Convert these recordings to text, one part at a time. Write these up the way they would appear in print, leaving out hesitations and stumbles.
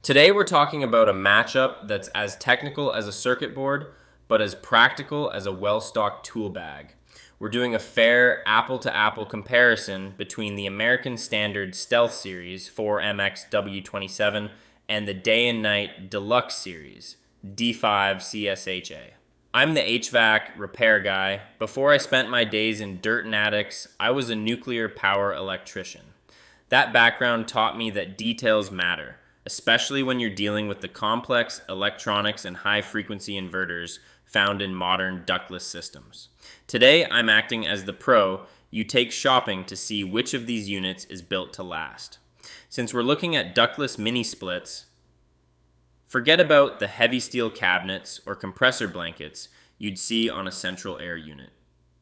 Today we're talking about a matchup that's as technical as a circuit board, but as practical as a well-stocked tool bag. We're doing a fair apple-to-apple comparison between the American Standard Stealth Series 4MX-W27 and the Day and Night Deluxe Series D5 CSHA. I'm the HVAC repair guy. Before I spent my days in dirt and attics, I was a nuclear power electrician. That background taught me that details matter, especially when you're dealing with the complex electronics and high-frequency inverters found in modern ductless systems. Today, I'm acting as the pro you take shopping to see which of these units is built to last. Since we're looking at ductless mini-splits, forget about the heavy steel cabinets or compressor blankets you'd see on a central air unit.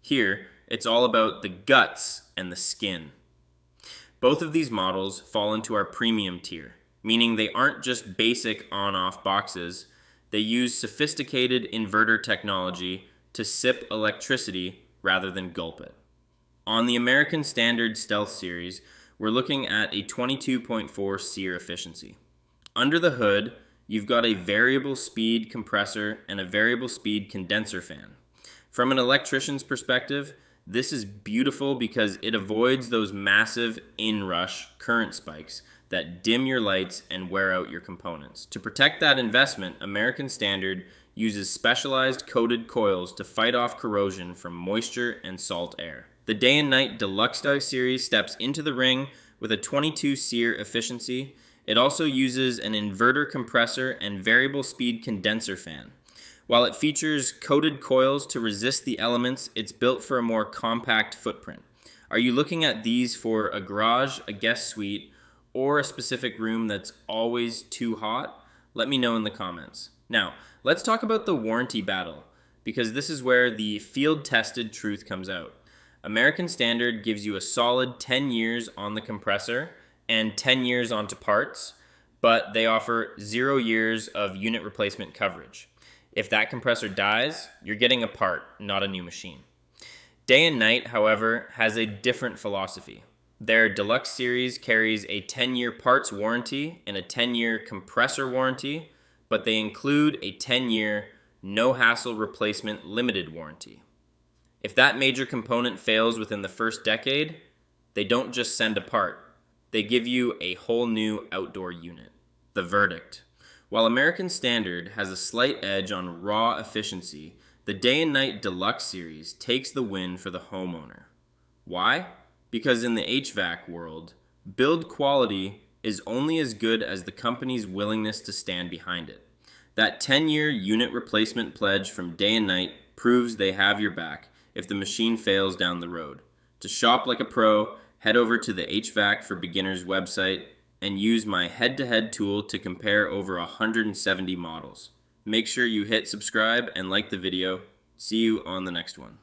Here, it's all about the guts and the skin. Both of these models fall into our premium tier, meaning they aren't just basic on-off boxes. They use sophisticated inverter technology to sip electricity rather than gulp it. On the American Standard Stealth Series, we're looking at a 22.4 SEER efficiency. Under the hood, you've got a variable speed compressor and a variable speed condenser fan. From an electrician's perspective, this is beautiful because it avoids those massive inrush current spikes that dim your lights and wear out your components. To protect that investment, American Standard uses specialized coated coils to fight off corrosion from moisture and salt air. The Day and Night Deluxe Series steps into the ring with a 22 SEER efficiency. It also uses an inverter compressor and variable speed condenser fan. While it features coated coils to resist the elements, it's built for a more compact footprint. Are you looking at these for a garage, a guest suite, or a specific room that's always too hot? Let me know in the comments. Now, let's talk about the warranty battle, because this is where the field-tested truth comes out. American Standard gives you a solid 10 years on the compressor and 10 years onto parts, but they offer 0 years of unit replacement coverage. If that compressor dies, you're getting a part, not a new machine. Day and Night, however, has a different philosophy. Their Deluxe Series carries a 10-year parts warranty and a 10-year compressor warranty, but they include a 10-year no-hassle replacement limited warranty. If that major component fails within the first decade, they don't just send a part. They give you a whole new outdoor unit. The verdict. While American Standard has a slight edge on raw efficiency, the Day and Night Deluxe Series takes the win for the homeowner. Why? Because in the HVAC world, build quality is only as good as the company's willingness to stand behind it. That 10-year unit replacement pledge from Day and Night proves they have your back if the machine fails down the road. To shop like a pro, head over to the HVAC for Beginners website and use my head-to-head tool to compare over 170 models. Make sure you hit subscribe and like the video. See you on the next one.